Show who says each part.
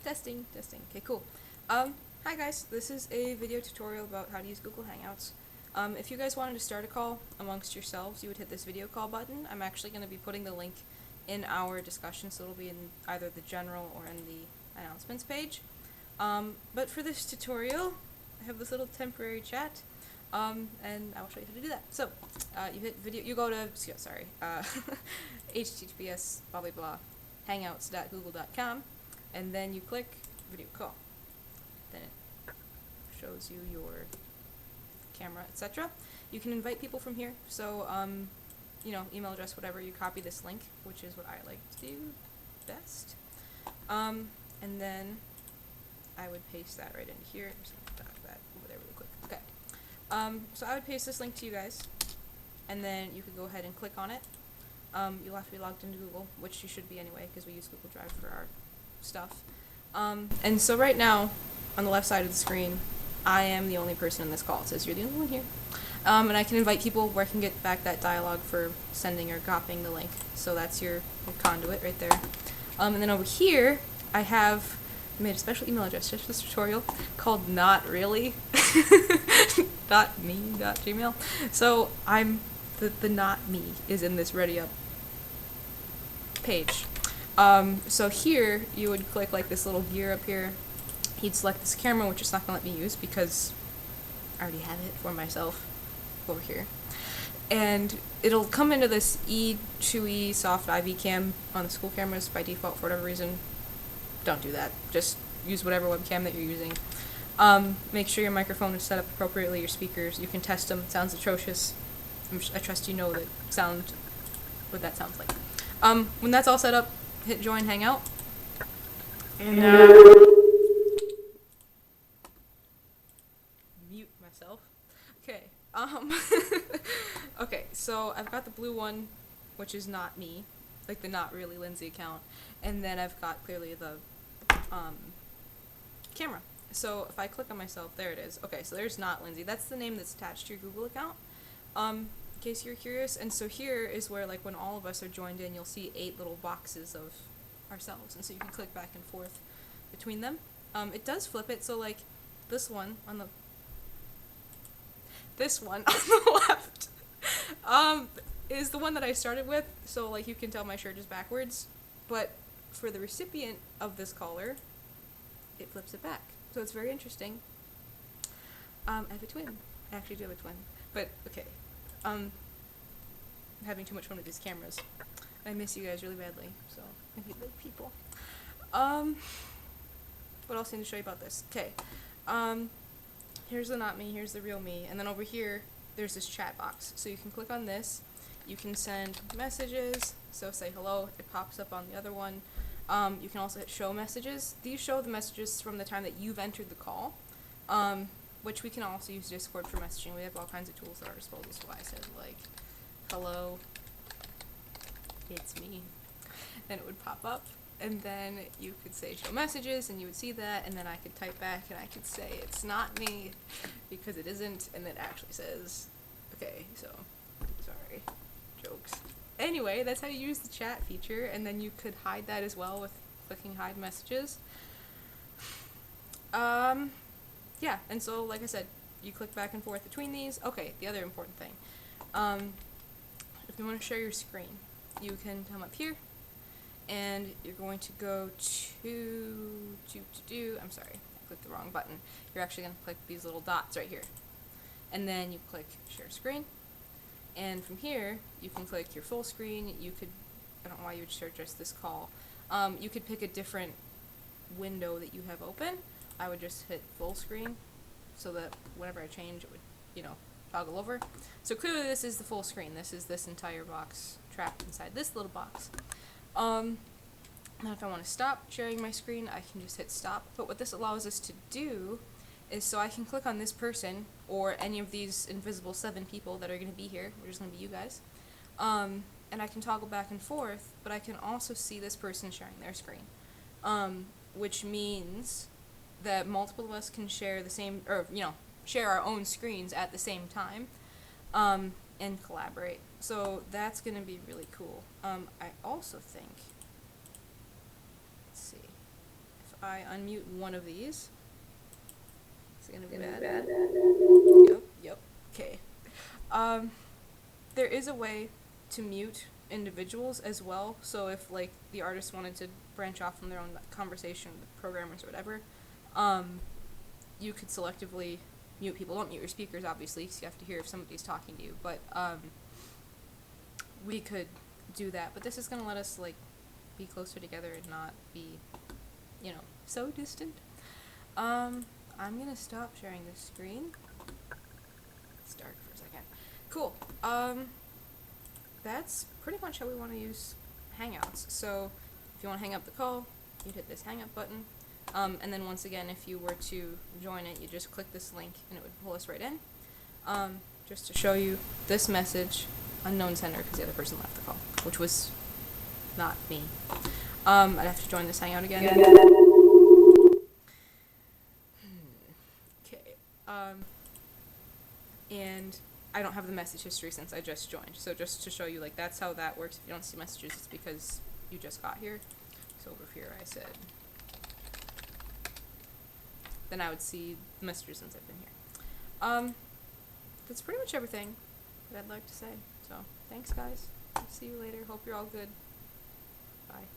Speaker 1: Testing, testing. Okay, cool. Hi guys, this is a video tutorial about how to use Google Hangouts. If you guys wanted to start a call amongst yourselves, you would hit this video call button. I'm actually going to be putting the link in our discussion, so it'll be in either the general or in the announcements page. But for this tutorial, I have this little temporary chat, and I will show you how to do that. So, you hit video, you go to, https blah blah blah, hangouts.google.com, and then you click video call. Then it shows you your camera, etc. You can invite people from here, so email address, whatever, you copy this link, which is what I like to do best. And then I would paste that right in here. I'm just gonna dodge that over there really quick. Okay. So I would paste this link to you guys, and then you could go ahead and click on it. You'll have to be logged into Google, which you should be anyway, because we use Google Drive for our stuff. And so right now, on the left side of the screen, I am the only person in this call. It says you're the only one here. And I can invite people where I can get back that dialogue for sending or copying the link. So that's your conduit right there. And then over here, I have made a special email address just for this tutorial called notreally. .me.gmail. So I'm the not me is in this ready up page. So here you would click like this little gear up here. You'd select this camera, which is not going to let me use because I already have it for myself over here. And it'll come into this E2E soft IV cam on the school cameras by default for whatever reason. Don't do that. Just use whatever webcam that you're using. Make sure your microphone is set up appropriately, your speakers. You can test them. It sounds atrocious. I trust you know what that sounds like. When that's all set up, hit join Hangout. And mute myself. Okay. Okay, so I've got the blue one, which is not me, like the not really Lindsay account, and then I've got clearly the camera. So if I click on myself, there it is. Okay, so there's not Lindsay. That's the name that's attached to your Google account. In case you're curious. And so here is where, like, when all of us are joined in, you'll see 8 little boxes of ourselves, and so you can click back and forth between them. It does flip it, so like this one on the left is the one that I started with, so like you can tell my shirt is backwards, but for the recipient of this caller, it flips it back. So it's very interesting. I have a twin. I actually do have a twin. But okay. I'm having too much fun with these cameras. I miss you guys really badly, so I need little people. What else I need to show you about this? Okay. Here's the not me, here's the real me, and then over here, there's this chat box. So you can click on this, you can send messages, so say hello, it pops up on the other one. You can also hit show messages. These show the messages from the time that you've entered the call, which we can also use Discord for messaging. We have all kinds of tools at our disposal, so I said, like, hello, it's me, and it would pop up. And then you could say show messages, and you would see that, and then I could type back, and I could say it's not me, because it isn't, and it actually says, okay, so, sorry, jokes. Anyway, that's how you use the chat feature, and then you could hide that as well with clicking hide messages. Yeah, and so, like I said, you click back and forth between these. Okay, the other important thing. If you want to share your screen, you can come up here, and you're going to go I'm sorry, I clicked the wrong button. You're actually going to click these little dots right here. And then you click share screen. And from here, you can click your full screen. You could, I don't know why you would share just this call. You could pick a different window that you have open. I would just hit full screen so that whenever I change, it would, toggle over. So clearly this is the full screen. This is this entire box trapped inside this little box. Now if I want to stop sharing my screen, I can just hit stop. But what this allows us to do is so I can click on this person or any of these invisible 7 people that are going to be here, which is going to be you guys, and I can toggle back and forth, but I can also see this person sharing their screen, which means that multiple of us can share the same, or, share our own screens at the same time, and collaborate. So that's going to be really cool. I also think, let's see, if I unmute one of these. Is it gonna be bad? Yep. Okay. There is a way to mute individuals as well. So if like the artist wanted to branch off from their own conversation with programmers or whatever, you could selectively mute people. Don't mute your speakers, obviously, because you have to hear if somebody's talking to you. But we could do that. But this is gonna let us like be closer together and not be, so distant. I'm gonna stop sharing this screen. It's dark for a second. Cool. That's pretty much how we want to use Hangouts. So if you want to hang up the call, you'd hit this hang up button. And then once again, if you were to join it, you just click this link and it would pull us right in. Just to show you this message, unknown sender, because the other person left the call, which was not me. I'd have to join this Hangout again. Okay. And I don't have the message history since I just joined. So just to show you, like, that's how that works. If you don't see messages, it's because you just got here. So over here I said, then I would see the messages since I've been here. That's pretty much everything that I'd like to say. So thanks, guys. I'll see you later. Hope you're all good. Bye.